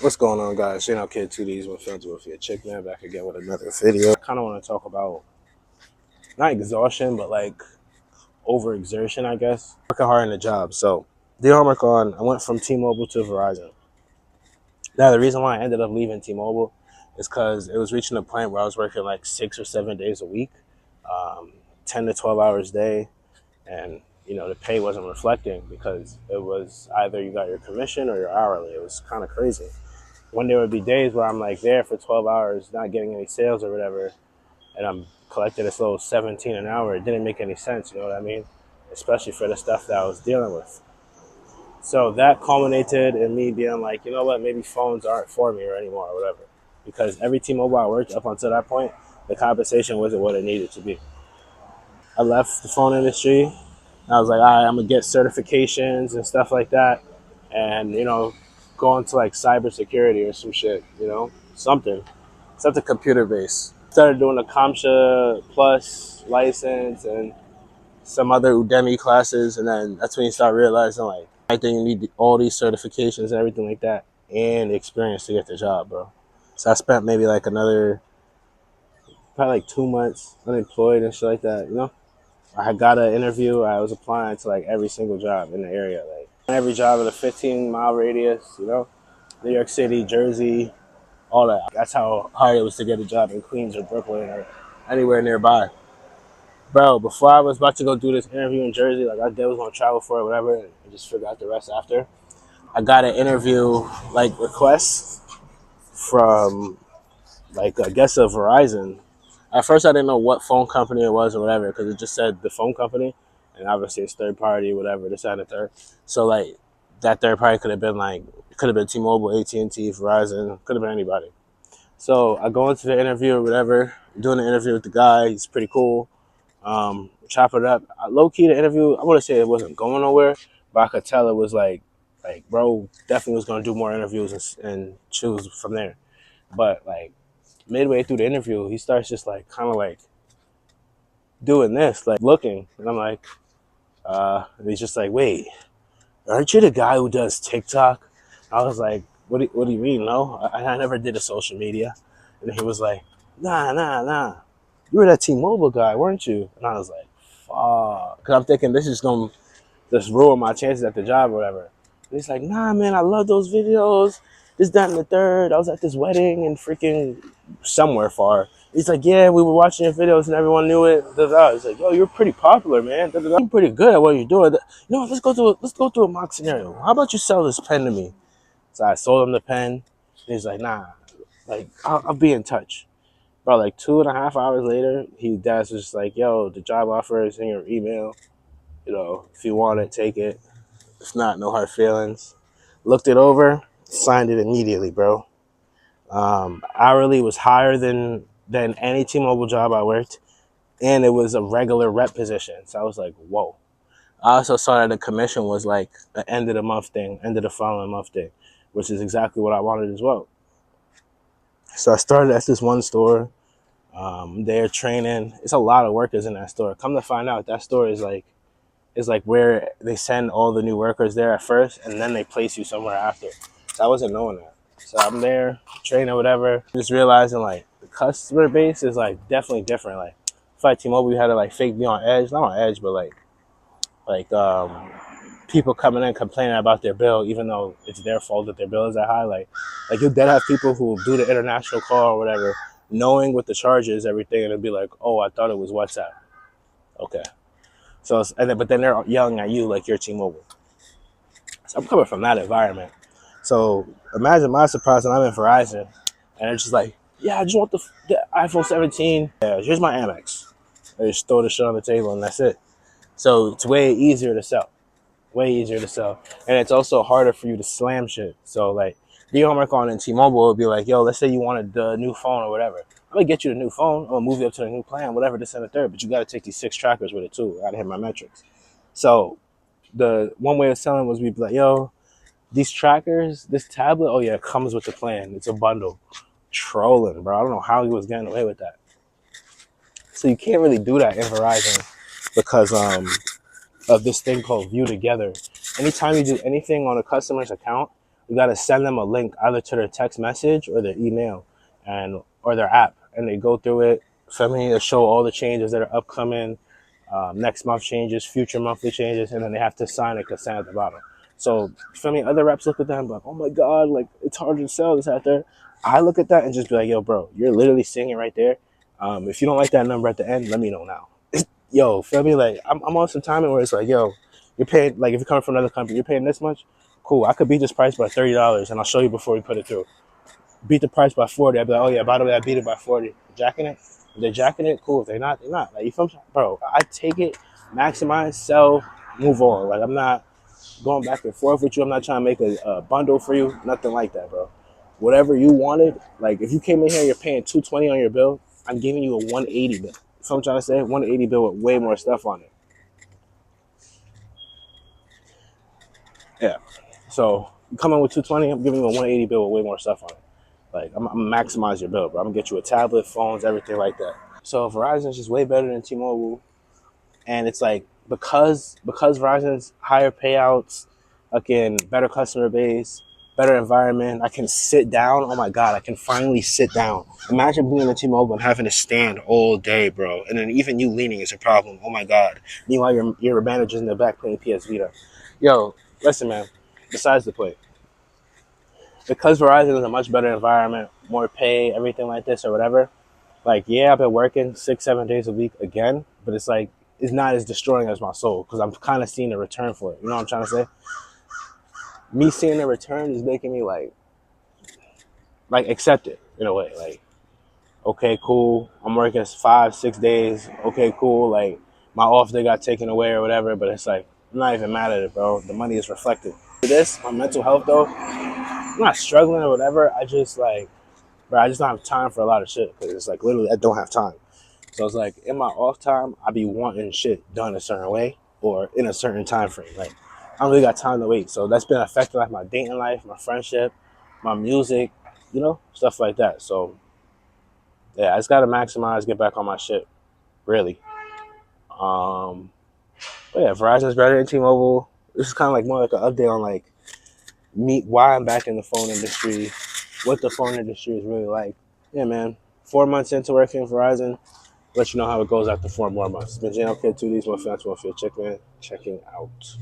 What's going on, guys? Kid 2Ds with Films with your chick man back again with another video. I kind of want to talk about not exhaustion, but like overexertion, I guess. Working hard in the job. So, the homework on, I went from T-Mobile to Verizon. Now, the reason why I ended up leaving T-Mobile is because it was reaching a point where I was working like 6 or 7 days a week, um, 10 to 12 hours a day, and the pay wasn't reflecting because it was either you got your commission or your hourly. It was kind of crazy. When there would be days where I'm like there for 12 hours, not getting any sales or whatever, and I'm collecting as low as 17 an hour, it didn't make any sense, you know what I mean? Especially for the stuff that I was dealing with. So that culminated in me being like, you know what, maybe phones aren't for me or anymore or whatever. Because every T-Mobile I worked up until that point, the compensation wasn't what it needed to be. I left the phone industry. I was like, all right, I'm gonna get certifications and stuff like that, and go into like cybersecurity or some shit, something computer based. Started doing the CompTIA Plus license and some other Udemy classes, and then that's when you start realizing like I think you need all these certifications and everything like that, and the experience to get the job, bro. So I spent maybe like another probably like 2 months unemployed and shit like that. I had got an interview. I was applying to like every single job in the area, like every job in a 15-mile radius. New York City, Jersey, all that. That's how hard it was to get a job in Queens or Brooklyn or anywhere nearby. Bro, before I was about to go do this interview in Jersey, like I did was gonna travel for it, whatever, and just figure out the rest after. I got an interview like request from like I guess a Verizon. At first, I didn't know what phone company it was or whatever because it just said the phone company, and obviously it's third party, whatever. This and the third. So like that third party could have been T-Mobile, AT&T, Verizon, could have been anybody. So I go into the interview or whatever, doing the interview with the guy. He's pretty cool. Chop it up. Low key, the interview, I want to say it wasn't going nowhere, but I could tell it was like bro definitely was gonna do more interviews and choose from there. But like midway through the interview, he starts just like kind of like doing this, like looking, and I'm like, and he's just like, wait, aren't you the guy who does TikTok? I was like, what do you mean? No, I never did a social media. And he was like, nah, you were that T-Mobile guy, weren't you? And I was like, fuck, because I'm thinking this is gonna just ruin my chances at the job or whatever. And he's like, nah, man, I love those videos. This, that, and the third. I was at this wedding in freaking somewhere far. He's like, yeah, we were watching your videos and everyone knew it. He's like, yo, you're pretty popular, man. You're pretty good at what you're doing. Let's go through a mock scenario. How about you sell this pen to me? So I sold him the pen. And he's like, nah, like I'll be in touch. About like 2.5 hours later, dad's just like, yo, the job offer is in your email. If you want it, take it. If not, no hard feelings. Looked it over, signed it immediately, bro. Hourly was higher than any T-Mobile job I worked, and it was a regular rep position. So I was like, whoa. I also saw that the commission was like an end of the month thing, end of the following month thing, which is exactly what I wanted as well. So I started at this one store. They're training. It's a lot of workers in that store. Come to find out, that store is like where they send all the new workers there at first, and then they place you somewhere after. So I wasn't knowing that. So I'm there, training, whatever. Just realizing like the customer base is like definitely different. Like, if like T-Mobile, you had to like fake be on edge, not on edge, but like people coming in complaining about their bill, even though it's their fault that their bill is that high. Like you'll dead have people who do the international call or whatever, knowing what the charge is, everything, and it'll be like, oh, I thought it was WhatsApp. Okay. So, but then they're yelling at you like you're T-Mobile. So I'm coming from that environment. So imagine my surprise when I'm in Verizon, and it's just like, yeah, I just want the iPhone 17. Yeah, here's my Amex. I just throw the shit on the table, and that's it. So it's way easier to sell. Way easier to sell. And it's also harder for you to slam shit. So like, the homework on in T-Mobile would be like, yo, let's say you wanted the new phone or whatever. I'm gonna get you the new phone. I'm gonna move you up to the new plan, whatever, this and the third. But you gotta take these 6 trackers with it too. I gotta hit my metrics. So the one way of selling was we'd be like, yo, these trackers, this tablet, oh yeah, it comes with the plan. It's a bundle. Trolling, bro. I don't know how he was getting away with that. So you can't really do that in Verizon because of this thing called View Together. Anytime you do anything on a customer's account, You gotta send them a link either to their text message or their email, and or their app, and they go through it. Feel me? To show all the changes that are upcoming, next month changes, future monthly changes, and then they have to sign a consent at the bottom. So, feel me? Other reps look at that and be like, oh my God, like it's hard to sell this out there. I look at that and just be like, yo, bro, you're literally seeing it right there. If you don't like that number at the end, let me know now. Yo, feel me? Like, I'm on some timing where it's like, yo, you're paying, like, if you're coming from another company, you're paying this much. Cool. I could beat this price by $30, and I'll show you before we put it through. Beat the price by 40. I'd be like, oh, yeah, by the way, I beat it by 40. Jacking it? If they're jacking it, cool. If they're not, they're not. Like, you feel me? Bro, I take it, maximize, sell, move on. Like, I'm not going back and forth with you. I'm not trying to make a bundle for you. Nothing like that, bro. Whatever you wanted, like, if you came in here and you're paying $220 on your bill, I'm giving you a 180 bill. So I'm trying to say, 180 bill with way more stuff on it. Yeah. So you come in with 220, I'm giving you a 180 bill with way more stuff on it. Like, I'm maximize your bill, bro. I'm gonna get you a tablet, phones, everything like that. So Verizon's just way better than T-Mobile, and it's like because Verizon's higher payouts, again, better customer base, better environment. I can sit down. Oh my God, I can finally sit down. Imagine being in T-Mobile and having to stand all day, bro. And then even you leaning is a problem. Oh my God. Meanwhile, your manager's in the back playing PS Vita. Yo, listen, man. Besides the point, because Verizon is a much better environment, more pay, everything like this or whatever. Like, yeah, I've been working 6, 7 days a week again, but it's like it's not as destroying as my soul because I'm kind of seeing a return for it. You know what I'm trying to say? Me seeing a return is making me like accept it in a way. Like, okay, cool. I'm working 5, 6 days. Okay, cool. Like, my off day got taken away or whatever, but it's like I'm not even mad at it, bro. The money is reflected. This, my mental health though, I'm not struggling or whatever. I just like, bro, I just don't have time for a lot of shit because it's like literally I don't have time. So it's like in my off time, I be wanting shit done a certain way or in a certain time frame. Like, I don't really got time to wait. So that's been affecting like my dating life, my friendship, my music, stuff like that. So yeah, I just gotta maximize, get back on my shit, really. Um, but yeah, Verizon's better than T-Mobile. This is kind of like more like an update on like me, why I'm back in the phone industry, what the phone industry is really like. Yeah, man. 4 months into working Verizon, let you know how it goes after 4 more months. It's been JLK2Ds, one fan, one field check, man. Checking out.